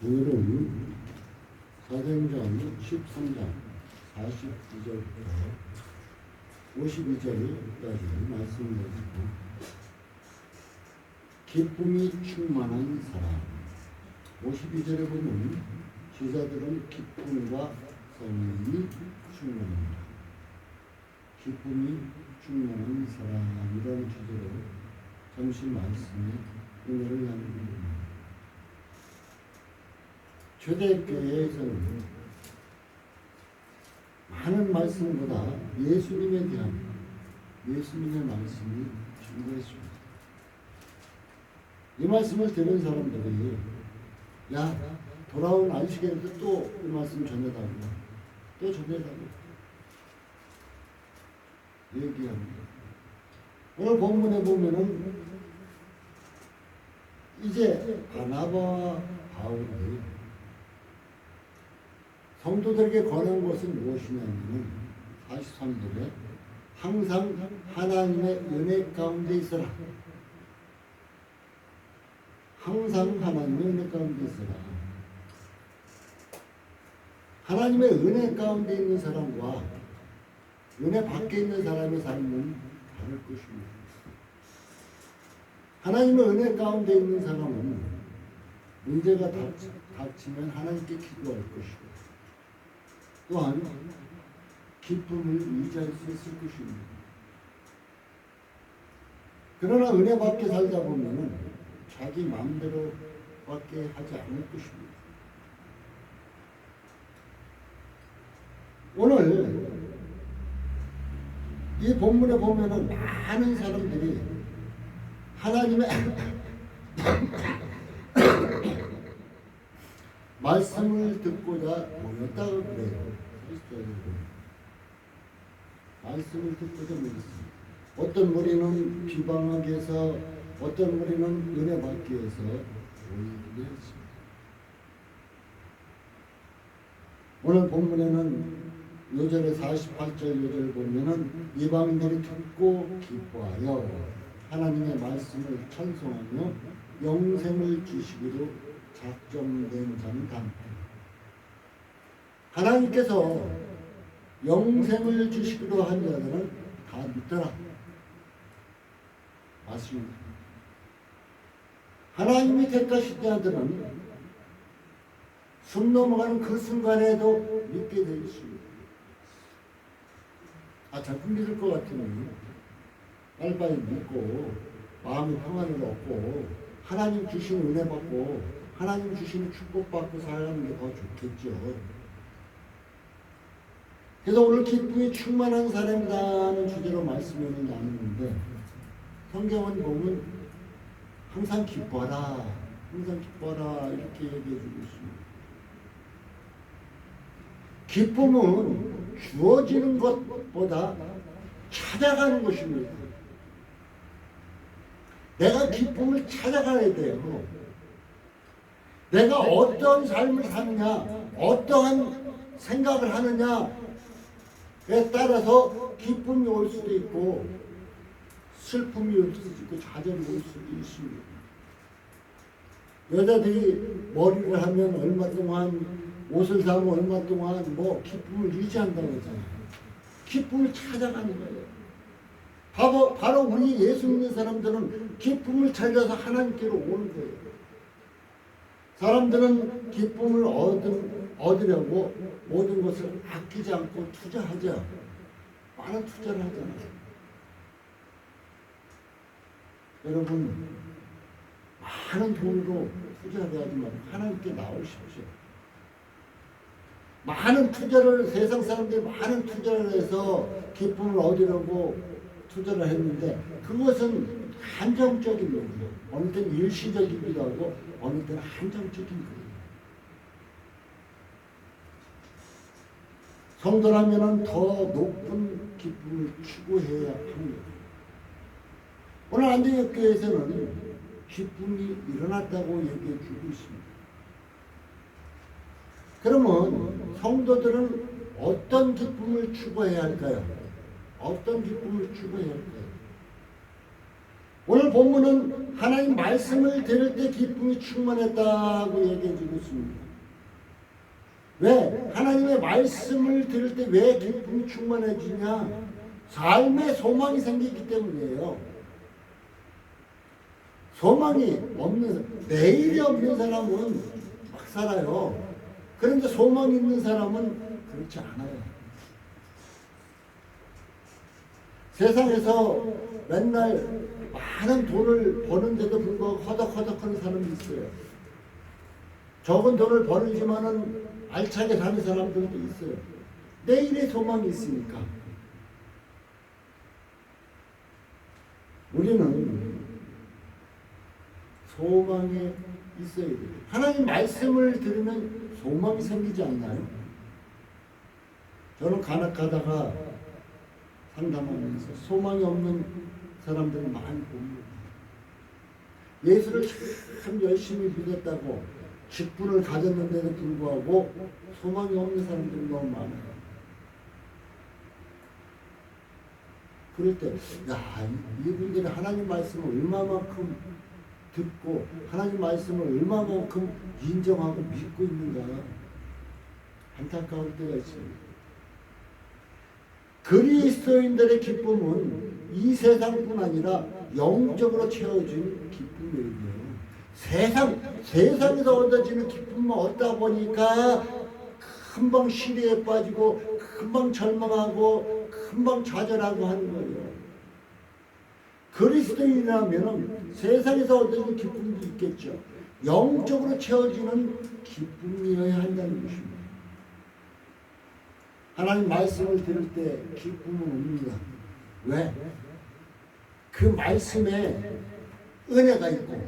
오늘은 사도행전 13장 42절부터 52절까지 말씀을 가지고 기쁨이 충만한 사람. 52절에 보면 제자들은 기쁨과 성령이 충만합니다. 기쁨이 충만한 사람이라는 주제로 잠시 말씀에 은혜를 나누겠습니다. 초대교회에서는 많은 말씀보다 예수님에 대한 예수님의 말씀이 중요했습니다. 이 말씀을 들은 사람들이 야 돌아온 안식일에도 또 이 말씀 전해달라고 또 전해달라고 얘기합니다. 오늘 본문에 보면은 이제 바나바와 바울이 성도들에게 권한 것은 무엇이냐면 43절에 항상 하나님의 은혜 가운데 있어라. 항상 하나님의 은혜 가운데 있어라. 하나님의 은혜 가운데 있는 사람과 은혜 밖에 있는 사람의 삶은 다를 것입니다. 하나님의 은혜 가운데 있는 사람은 문제가 닥치면 하나님께 기도할 것이고 또한 기쁨을 유지할 수 있을 것입니다. 그러나 은혜 밖에 살다 보면 자기 마음대로 밖에 하지 않을 것입니다. 오늘 이 본문에 보면은 많은 사람들이 하나님의 말씀을 듣고자 모였다고 그래요. 말씀을 듣고자 모였습니다. 어떤 무리는 비방하기 위해서, 어떤 무리는 은혜 받기 위해서 모이기도 했습니다. 오늘 본문에는 요절의 48절 요절 보면은 이방인들이 듣고 기뻐하여 하나님의 말씀을 찬송하며 영생을 주시기로 작정된 자는 다. 하나님께서 영생을 주시기로 한 자들은 다 믿더라. 맞습니다. 하나님이 택하신 자들은 숨 넘어가는 그 순간에도 믿게 되어 있습니다. 자꾸 믿을 것 같으면 빨리빨리 믿고 마음의 평안을 얻고 하나님 주신 은혜 받고 하나님 주신 축복 받고 살아가는 게 더 좋겠죠. 그래서 오늘 기쁨이 충만한 사람이라는 주제로 말씀을 나누는데 성경은 보면 항상 기뻐하라, 항상 기뻐하라 이렇게 얘기해주고 있습니다. 기쁨은 주어지는 것보다 찾아가는 것입니다. 내가 기쁨을 찾아가야 돼요. 내가 어떤 삶을 사느냐, 어떠한 생각을 하느냐에 따라서 기쁨이 올 수도 있고 슬픔이 올 수도 있고 좌절이 올 수도 있습니다. 여자들이 머리를 하면 얼마 동안 옷을 사면 얼마 동안 기쁨을 유지한다고 하잖아요. 기쁨을 찾아가는 거예요. 바로 우리 예수 믿는 사람들은 기쁨을 찾아서 하나님께로 오는 거예요. 사람들은 기쁨을 얻으려고 모든 것을 아끼지 않고 투자하죠. 많은 투자를 하잖아요. 여러분, 많은 돈으로 투자를 하지 말고 하나님께 나오십시오. 많은 투자를, 세상 사람들이 많은 투자를 해서 기쁨을 얻으려고 투자를 했는데 그것은 한정적인 거예요. 어느 때는 일시적이기도 하고 어느 때는 한정적인 거예요. 성도라면 더 높은 기쁨을 추구해야 합니다. 오늘 안동역교회에서는 기쁨이 일어났다고 얘기해 주고 있습니다. 그러면 성도들은 어떤 기쁨을 추구해야 할까요? 어떤 기쁨을 추구해야 할까요? 오늘 본문은 하나님 말씀을 들을 때 기쁨이 충만했다고 얘기해 주고 있습니다. 왜? 하나님의 말씀을 들을 때 왜 기쁨이 충만해지냐? 삶에 소망이 생기기 때문이에요. 소망이 없는, 내일이 없는 사람은 막 살아요. 그런데 소망이 있는 사람은 그렇지 않아요. 세상에서 맨날 많은 돈을 버는데도 불구하고 허덕허덕하는 사람이 있어요. 적은 돈을 버는지만은 알차게 사는 사람들도 있어요. 내일의 소망이 있으니까. 우리는 소망이 있어야 돼요. 하나님 말씀을 들으면 소망이 생기지 않나요? 저는 간혹가다가 상담하면서 소망이 없는 사람들을 많이 봅니다. 예수를 참 열심히 믿었다고 직분을 가졌는데도 불구하고 소망이 없는 사람들이 너무 많아요. 그럴 때, 야, 이분들이 하나님 말씀을 얼마만큼 듣고 하나님 말씀을 얼마만큼 인정하고 믿고 있는가 안타까울 때가 있습니다. 그리스도인들의 기쁨은 이 세상뿐 아니라 영적으로 채워진 기쁨이에요. 세상에서 얻어지는 기쁨만 얻다 보니까 금방 시리에 빠지고 금방 절망하고 금방 좌절하고 하는 거예요. 그리스도인이라면 세상에서 얻어지는 기쁨도 있겠죠. 영적으로 채워지는 기쁨이어야 한다는 것입니다. 하나님 말씀을 들을 때 기쁨은 옵니다. 왜? 그 말씀에 은혜가 있고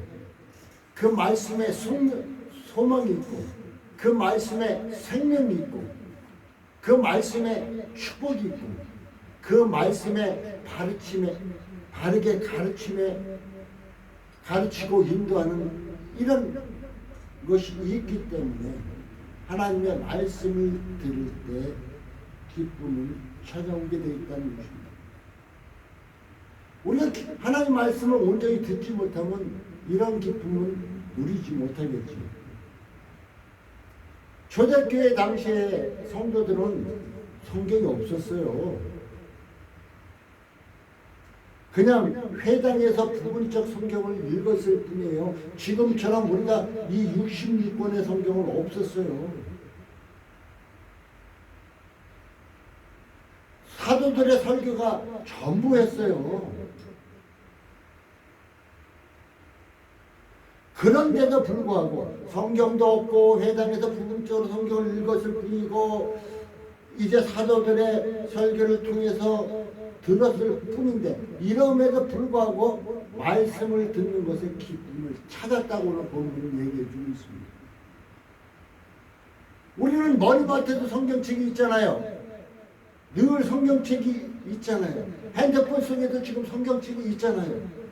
그 말씀에 소망이 있고 그 말씀에 생명이 있고 그 말씀에 축복이 있고 그 말씀에 바르게 가르치고 인도하는 이런 것이 있기 때문에 하나님의 말씀을 들을 때 기쁨을 찾아오게 되어 있다는 것입니다. 우리가 하나님 말씀을 온전히 듣지 못하면 이런 기쁨은 누리지 못하겠죠. 초대교회 당시에 성도들은 성경이 없었어요. 그냥 회당에서 부분적 성경을 읽었을 뿐이에요. 지금처럼 우리가 이 66권의 성경은 없었어요. 사도들의 설교가 전부했어요. 그런데도 불구하고 성경도 없고 회당에서 부분적으로 성경을 읽었을 뿐이고 이제 사도들의 설교를 통해서 들었을 뿐인데 이럼에도 불구하고 말씀을 듣는 것에 기쁨을 찾았다고는 본문은 얘기해 주고 있습니다. 우리는 머리맡에도 성경책이 있잖아요. 늘 성경책이 있잖아요. 핸드폰 속에도 지금 성경책이 있잖아요.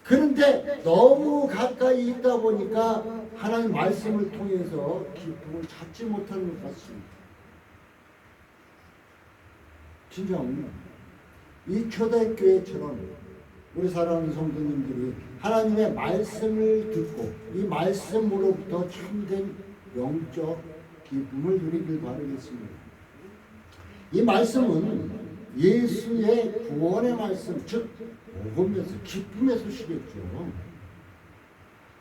그런데 너무 가까이 있다 보니까 하나님 말씀을 통해서 기쁨을 찾지 못하는 것 같습니다. 진짜 이 초대교회처럼 우리 사랑하는 성도님들이 하나님의 말씀을 듣고 이 말씀으로부터 참된 영적 기쁨을 누리길 바라겠습니다. 이 말씀은 예수의 구원의 말씀, 즉 복음에서 기쁨의 소식이겠죠.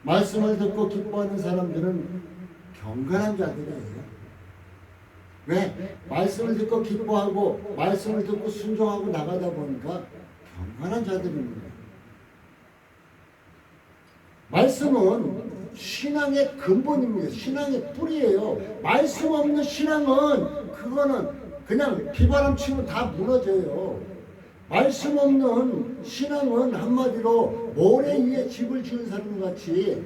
말씀을 듣고 기뻐하는 사람들은 경건한 자들이에요. 왜? 말씀을 듣고 기뻐하고 말씀을 듣고 순종하고 나가다 보니까 경건한 자들입니다. 말씀은 신앙의 근본입니다. 신앙의 뿌리예요. 말씀 없는 신앙은 그거는 그냥 비바람 치면 다 무너져요. 말씀 없는 신앙은 한마디로 모래 위에 집을 지은 사람 같이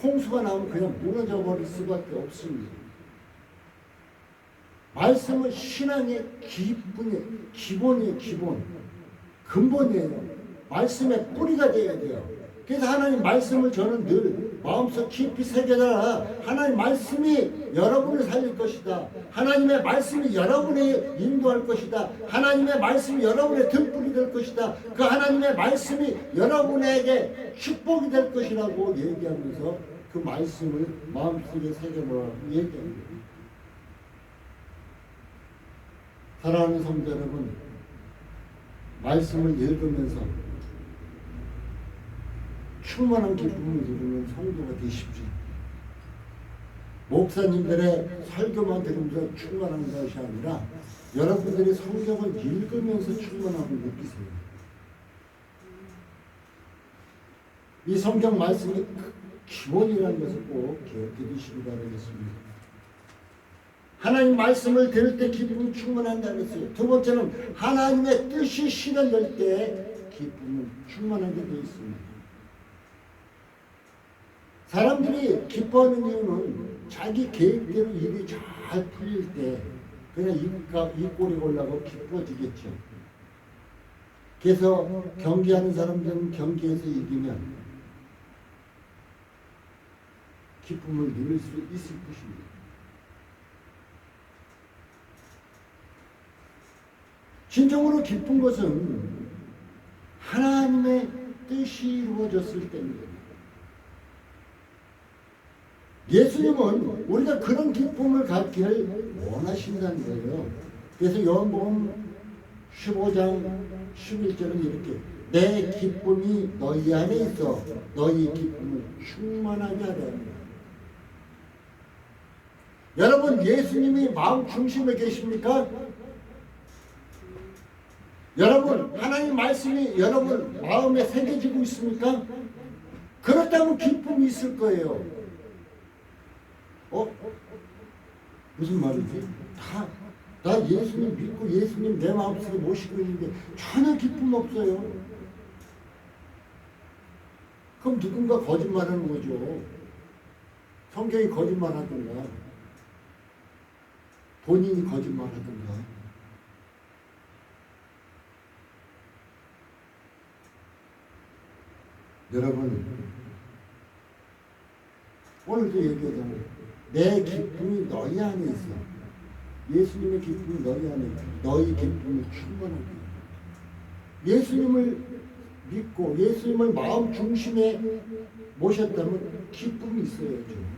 홍수가 나오면 그냥 무너져 버릴 수밖에 없습니다. 말씀은 신앙의 기본이에요. 기본. 근본이에요. 말씀의 뿌리가 되어야 돼요. 그래서 하나님 말씀을 저는 늘 마음속 깊이 새겨라. 하나님 말씀이 여러분을 살릴 것이다. 하나님의 말씀이 여러분을 인도할 것이다. 하나님의 말씀이 여러분의 등불이 될 것이다. 그 하나님의 말씀이 여러분에게 축복이 될 것이라고 얘기하면서 그 말씀을 마음속에 새겨놓으라고 얘기합니다. 사랑하는 성도 여러분, 말씀을 읽으면서 충만한 기쁨을 누리는 성도가 되십시오. 목사님들의 설교만 들으면서 충만한 것이 아니라 여러분들이 성경을 읽으면서 충만함을 느끼세요. 이 성경 말씀이 기본이라는 것을 꼭 기억해 두시기 바라겠습니다. 하나님 말씀을 들을 때 기쁨이 충만한다고 했어요. 두 번째는 하나님의 뜻이 실현될 때 기쁨은 충만하게 되어 있습니다. 사람들이 기뻐하는 이유는 자기 계획대로 일이 잘 풀릴 때 그냥 이 꼴이 올라고 기뻐지겠죠. 그래서 경기하는 사람들은 경기에서 이기면 기쁨을 누릴 수 있을 것입니다. 진정으로 기쁜 것은 하나님의 뜻이 이루어졌을 때입니다. 예수님은 우리가 그런 기쁨을 갖기를 원하신다는 거예요. 그래서 요한복음 15장 11절은 이렇게 내 기쁨이 너희 안에 있어 너희 기쁨을 충만하게 하려 합니다. 여러분, 예수님이 마음 중심에 계십니까? 여러분, 하나님 말씀이 여러분 마음에 새겨지고 있습니까? 그렇다면 기쁨이 있을 거예요. 무슨 말이지? 나 예수님 믿고 예수님 내 마음속에 모시고 있는데 전혀 기쁨 없어요. 그럼 누군가 거짓말하는 거죠. 성경이 거짓말하든가 본인이 거짓말하든가. 여러분, 오늘도 얘기하잖아요. 내 기쁨이 너희 안에 있어. 예수님의 기쁨이 너희 안에 있어. 너희 기쁨이 충분하게. 예수님을 믿고 예수님을 마음 중심에 모셨다면 기쁨이 있어야죠.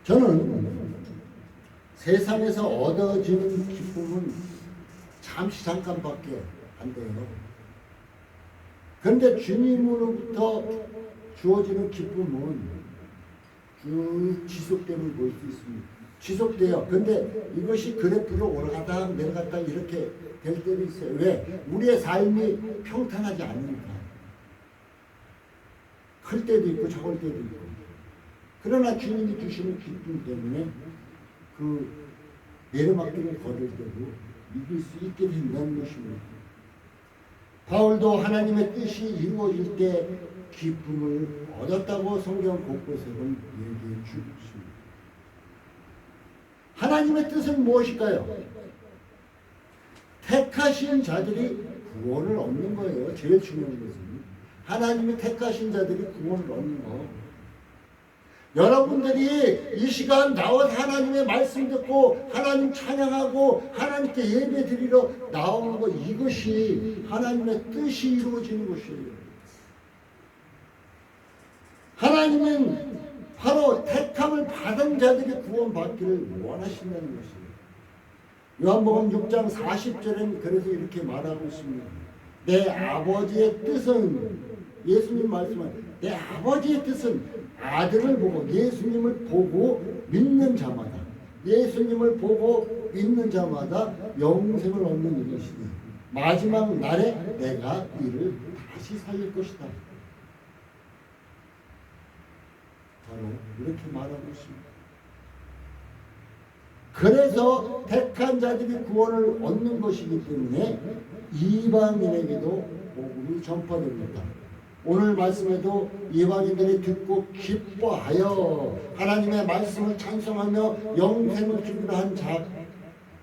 저는 세상에서 얻어지는 기쁨은 잠깐밖에 안 돼요. 그런데 주님으로부터 주어지는 기쁨은 쭉 지속됨을 볼 수 있습니다. 지속돼요. 근데 이것이 그래프로 올라갔다 내려갔다 이렇게 될 때도 있어요. 왜? 우리의 삶이 평탄하지 않으니까. 클 때도 있고 적을 때도 있고. 그러나 주님이 주시는 기쁨 때문에 그 내려막길을 걸을 때도 믿을 수 있게 된다는 것입니다. 바울도 하나님의 뜻이 이루어질 때 기쁨을 얻었다고 성경 곳곳에는 얘기해 주고 있습니다. 하나님의 뜻은 무엇일까요? 택하신 자들이 구원을 얻는 거예요. 제일 중요한 것은 하나님이 택하신 자들이 구원을 얻는 거. 여러분들이 이 시간 나와서 하나님의 말씀 듣고 하나님 찬양하고 하나님께 예배 드리러 나오는 것, 이것이 하나님의 뜻이 이루어지는 것이에요. 하나님은 바로 택함을 받은 자들이 구원받기를 원하신다는 것이에요. 요한복음 6장 40절엔 그래서 이렇게 말하고 있습니다. 내 아버지의 뜻은, 예수님 말씀은 내 아버지의 뜻은 아들을 보고 예수님을 보고 믿는 자마다, 예수님을 보고 믿는 자마다 영생을 얻는 것이니 마지막 날에 내가 이를 다시 살릴 것이다. 바로 이렇게 말하고 있습니다. 그래서 택한 자들이 구원을 얻는 것이기 때문에 이방인에게도 복음이 전파됩니다. 오늘 말씀에도 이방인들이 듣고 기뻐하여 하나님의 말씀을 찬송하며 영생을 주기로 한 자,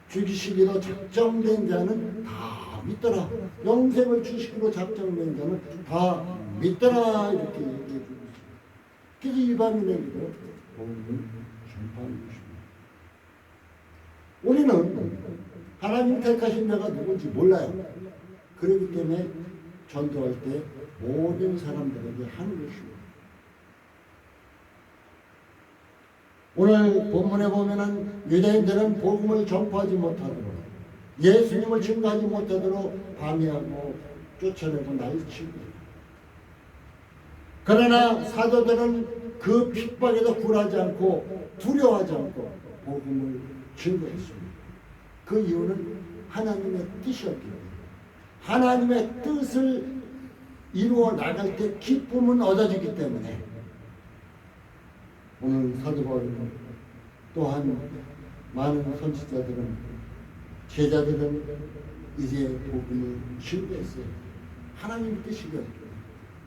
죽이시기로 작정된 자는 다 믿더라. 영생을 주시기로 작정된 자는 다 믿더라 이렇게 얘기해 주고 있습니다. 그래서 이방인에게도 복음을 전파하는 것입니다. 우리는 하나님 택하신 자가 누군지 몰라요. 그렇기 때문에 전도할 때 모든 사람들에게 하는 것입니다. 오늘 본문에 보면은 유대인들은 복음을 전파하지 못하도록 예수님을 증거하지 못하도록 방해하고 쫓아내고 난리치고, 그러나 사도들은 그 핍박에도 굴하지 않고 두려워하지 않고 복음을 증거했습니다. 그 이유는 하나님의 뜻이었기 때문에, 하나님의 뜻을 이루어 나갈 때 기쁨은 얻어지기 때문에. 오늘 사도 바울은 또한 많은 선지자들은, 제자들은 이제 복음을 증거했어요. 하나님 뜻이거든요.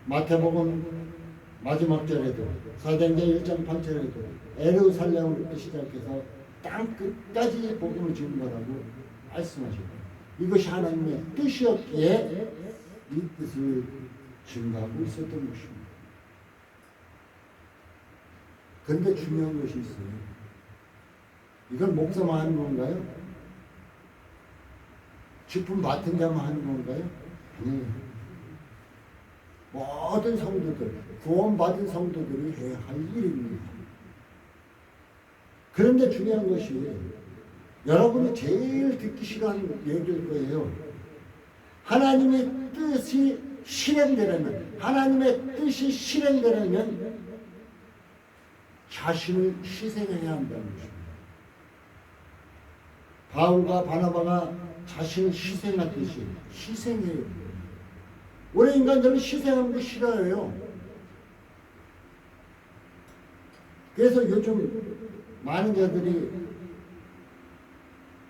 마태복음 마지막 절에도, 사도행전 1장 8절에도 에루살렘으로 시작해서 땅 끝까지 복음을 증거하라고 말씀하셨고, 이것이 하나님의 뜻이었기에 이 뜻을 증거하고 있었던 것입니다. 그런데 중요한 것이 있어요. 이건 목사만 하는 건가요? 직분 맡은 자만 하는 건가요? 아니에요. 모든 성도들, 구원받은 성도들이 해야 할 일입니다. 그런데 중요한 것이, 여러분이 제일 듣기 싫어하는 얘기일 거예요. 하나님의 뜻이 실행되려면, 하나님의 뜻이 실행되려면 자신을 희생해야 한다는 것입니다. 바울과 바나바가 자신을 희생하듯이 희생해요. 우리 인간들은 희생하는 거 싫어해요. 그래서 요즘 많은 자들이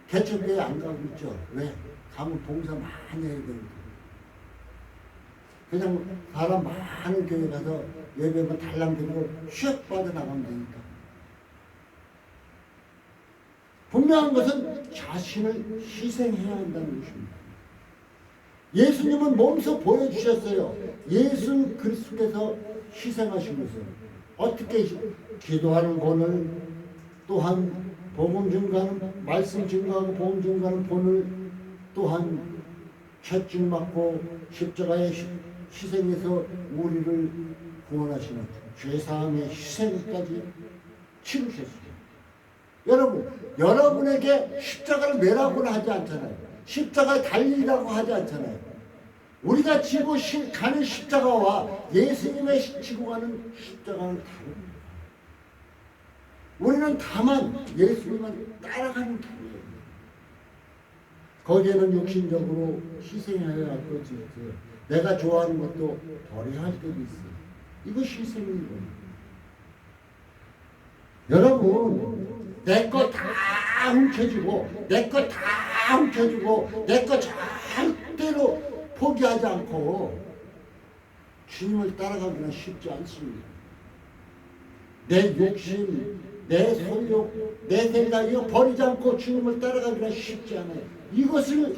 개척교회 안 가고 있죠. 왜? 가면 봉사 많이 해야 되니까. 그냥 사람 많은 교회 가서 예배만 달랑대고 슉 빠져나가면 되니까. 분명한 것은 자신을 희생해야 한다는 것입니다. 예수님은 몸소 보여주셨어요. 예수 그리스도께서 희생하신 것을. 어떻게 기도하는 본을, 또한 복음 증거하는, 말씀 증거하고 복음 증거하는 본을, 또한 채찍 맞고 십자가에 희생해서 우리를 구원하시는 죄사함의 희생까지 치르셨어요. 여러분, 여러분에게 십자가를 매라고는 하지 않잖아요. 십자가에 달리라고 하지 않잖아요. 우리가 지고 가는 십자가와 예수님의 지고 가는 십자가는 다릅니다. 우리는 다만 예수님만 따라가는 길이에요. 거기에는 육신적으로 희생해야 할 것이 있어요. 내가 좋아하는 것도 버려야 할 때도 있어요. 이것이 희생인 거예요. 여러분, 내 거 다 훔쳐주고, 내 거 다 훔쳐주고, 내 거 절대로 포기하지 않고 주님을 따라가기는 쉽지 않습니다. 내 욕심, 내 소욕, 내 생각, 이거 버리지 않고 주님을 따라가기는 쉽지 않아요. 이것을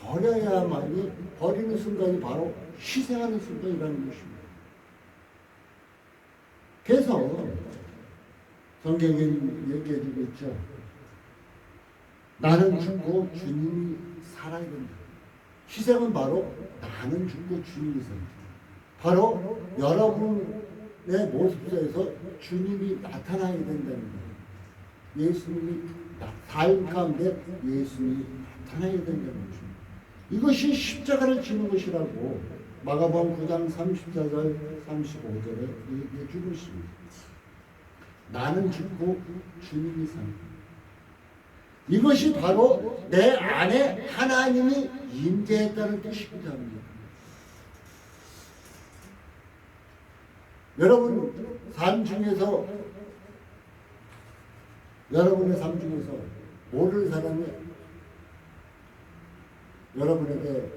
버려야만이, 버리는 순간이 바로 희생하는 순간이라는 것입니다. 그래서 성경에 얘기해주고 있죠. 나는 죽고 주님이 살아야 된다. 희생은 바로 나는 죽고 주님이 산다. 바로 여러분의 모습 속에서 주님이 나타나야 된다는 거예요. 예수님이 삶 가운데 예수님이 나타나야 된다는 것입니다. 이것이 십자가를 지는 것이라고 마가복음 9장 34절 35절에 얘기해 주고 있습니다. 나는 죽고 주님이 산다. 이것이 바로 내 안에 하나님이 임재했다는 뜻이기도 합니다. 여러분 삶 중에서, 여러분의 삶 중에서 모르는 사람이 여러분에게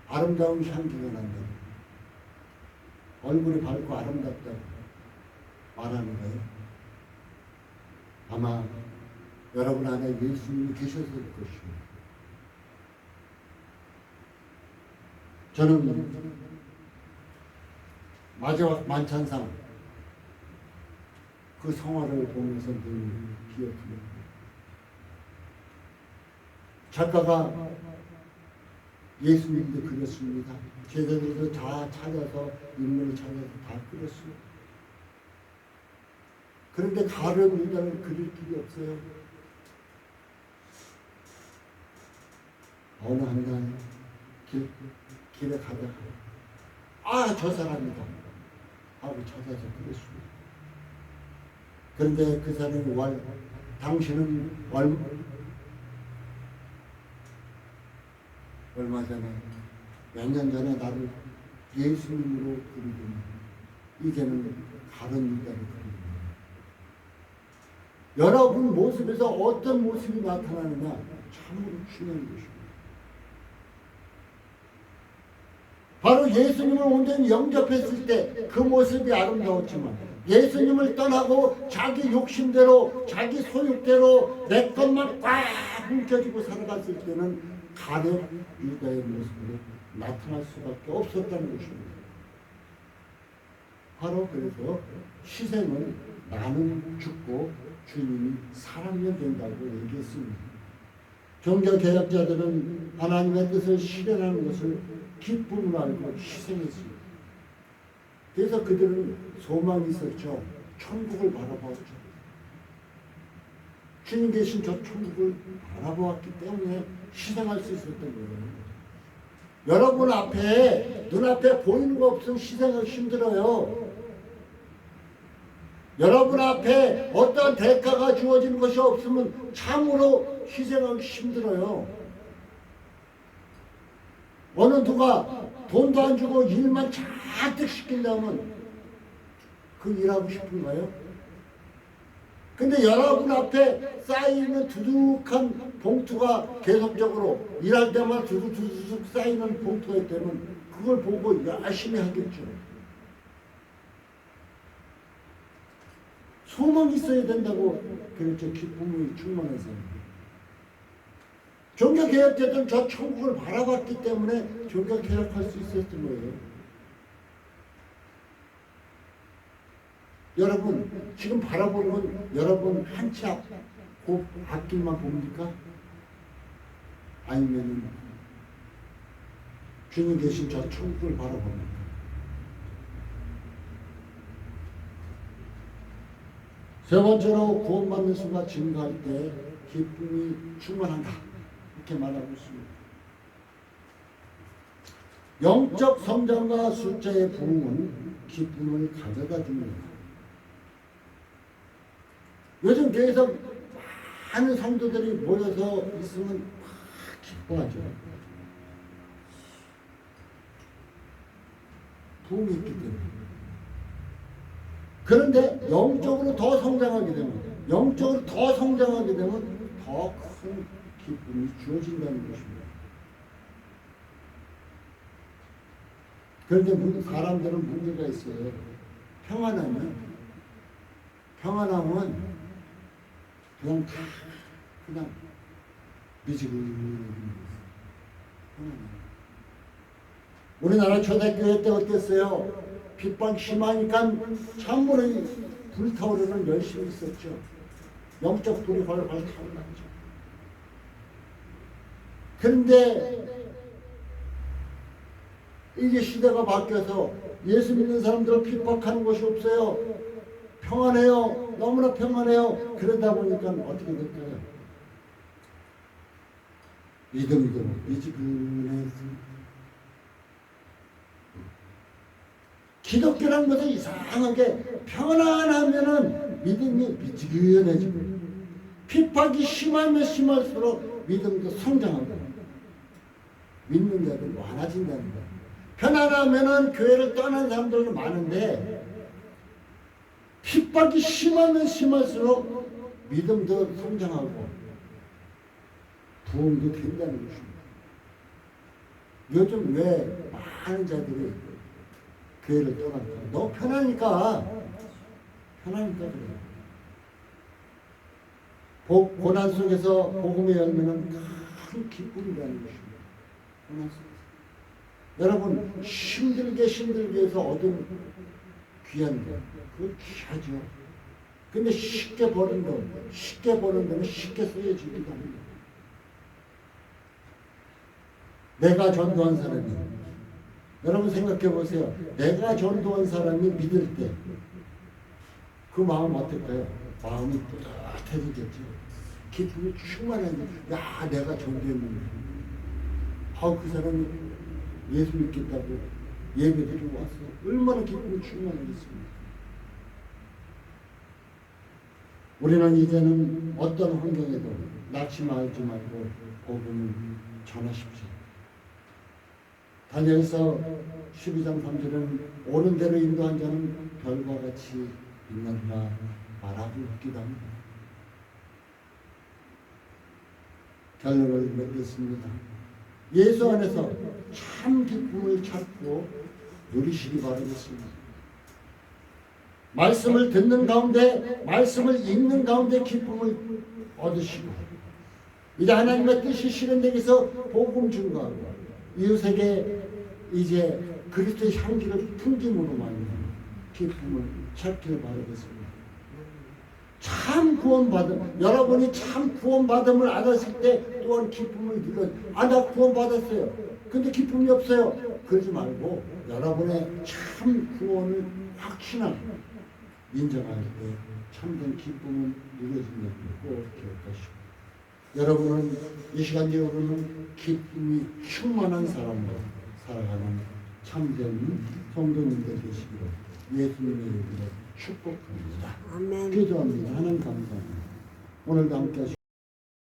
아름다운 향기가 난다, 얼굴이 밝고 아름답다고 말하는 거예요. 아마 여러분 안에 예수님이 계셔서 그럴 것입니다. 저는 마지막 만찬상 그 성화를 보면서 늘 기억합니다. 작가가 예수님도 그렸습니다. 제자들도 다 찾아서 인물을 찾아서 다 그렸어요. 그런데 가룟 유다를 그릴 길이 없어요. 어느 한날 길에 가다가 저 사람이다 하고 찾아서 그랬습니다. 그런데 그 사람이 당신은 얼마 전에 몇 년 전에 나를 예수님으로 부르더니 이제는 가룟 유다를 부르는 여러분 모습에서 어떤 모습이 나타나느냐 참으로 중요한 것입니다. 바로 예수님을 온전히 영접했을 때 그 모습이 아름다웠지만 예수님을 떠나고 자기 욕심대로 자기 소욕대로 내 것만 꽉 뭉쳐지고 살아갔을 때는 가룟 유다의 모습으로 나타날 수밖에 없었다는 것입니다. 바로 그래서 희생은 나는 죽고 주님이 살아면 된다고 얘기했습니다. 종교개혁자들은 하나님의 뜻을 실현하는 것을 기쁨으로 알고 희생했습니다. 그래서 그들은 소망이 있었죠. 천국을 바라보았죠. 주님 계신 저 천국을 바라보았기 때문에 희생할 수 있었던 거예요. 여러분 앞에 눈앞에 보이는 거 없으면 희생하기 힘들어요. 여러분 앞에 어떠한 대가가 주어지는 것이 없으면 참으로 희생하기 힘들어요. 어느 누가 돈도 안 주고 일만 잔뜩 시킨다면 그 일하고 싶은가요? 근데 여러분 앞에 쌓이는 두둑한 봉투가 계속적으로 일할 때마다 두둑 쌓이는 봉투가 있다면 그걸 보고 열심히 하겠죠. 소망이 있어야 된다고 그랬죠. 기쁨이 충만해서. 종교개혁자들은 저 천국을 바라봤기 때문에 종교개혁할 수 있었던 거예요. 여러분 지금 바라보는 건 여러분 한 치 앞 그 앞길만 봅니까? 아니면 주님 계신 저 천국을 바라봅니까? 세 번째로 구원받는 수가 증가할 때 기쁨이 충만한다 이렇게 말하고 있습니다. 영적 성장과 숫자의 부흥은 기쁨을 가져다 줍니다. 요즘 교회에서 많은 성도들이 모여서 있으면 기뻐하죠. 부흥이 있기 때문에. 그런데 영적으로 더 성장하게 되면 더 큰 기쁨이 주어진다는 것입니다. 그런데 사람들은 문제가 있어요. 평안하면 그냥 미지근히 우리나라 초대교회 때 어땠어요? 핍박 심하니까 참으로 불타오르는 열심히 있었죠. 영적 불이 훨훨 타올랐죠. 그런데 이제 시대가 바뀌어서 예수 믿는 사람들을 핍박하는 것이 없어요. 평안해요. 너무나 평안해요. 그러다 보니까 어떻게 될까요? 믿음도 미지근해서 기독교라는 것은 이상하게 평안하면은 믿음이 미지근해지고 핍박이 심하면 심할수록 믿음도 성장하고 믿는 자도 많아진다는 거예요. 편안하면은 교회를 떠나는 사람들도 많은데 핍박이 심하면 심할수록 믿음도 성장하고 부흥도 된다는 것입니다. 요즘 왜 많은 자들이 교회를 떠날까? 너무 편하니까 그래요. 고난 속에서 복음의 열매는 큰 기쁨이라는 것입니다. 고난 속에서. 여러분 힘들게 해서 얻은 귀한 거 그거 귀하죠. 근데 쉽게 버는 거, 쉽게 버는 거는 쉽게 쓰여지기도 합니다. 내가 전도한 사람이, 여러분 생각해 보세요. 내가 전도한 사람이 믿을 때 그 마음 어떨까요? 마음이 뿌듯해지겠죠. 기쁨이 충만하니, 야 내가 전도했는데, 그 사람이 예수 믿겠다고 예배드리고 왔어. 얼마나 기쁨이 충만하겠습니까? 우리는 이제는 어떤 환경에도 낙심하지 말고 복음을 전하십시오. 다니엘서 12장 3절은 옳은 대로 인도한 자는 별과 같이 있느니라 말하고 있기도 합니다. 결론을 맺겠습니다. 예수 안에서 참 기쁨을 찾고 누리시기 바라겠습니다. 말씀을 듣는 가운데, 말씀을 읽는 가운데 기쁨을 얻으시고, 이제 하나님의 뜻이 실현되기 위해서 복음 증거하고 이웃에게 이제 그리스도의 향기를 풍김으로만 기쁨을 찾기를 바라겠습니다. 참 구원받음, 여러분이 참 구원받음을 알았을 때 또한 기쁨을 느껴. 나 구원받았어요. 근데 기쁨이 없어요. 그러지 말고 여러분의 참 구원을 확신하고 인정할 때 참된 기쁨은 이루어진다는 걸 꼭 기억하시고, 여러분은 이 시간 이후로는 기쁨이 충만한 사람으로 살아가는 참된 성도님들 되시기를 예수님의 이름으로 축복합니다. 아멘. 기도합니다. 하나님 감사합니다. 오늘도 함께 하시고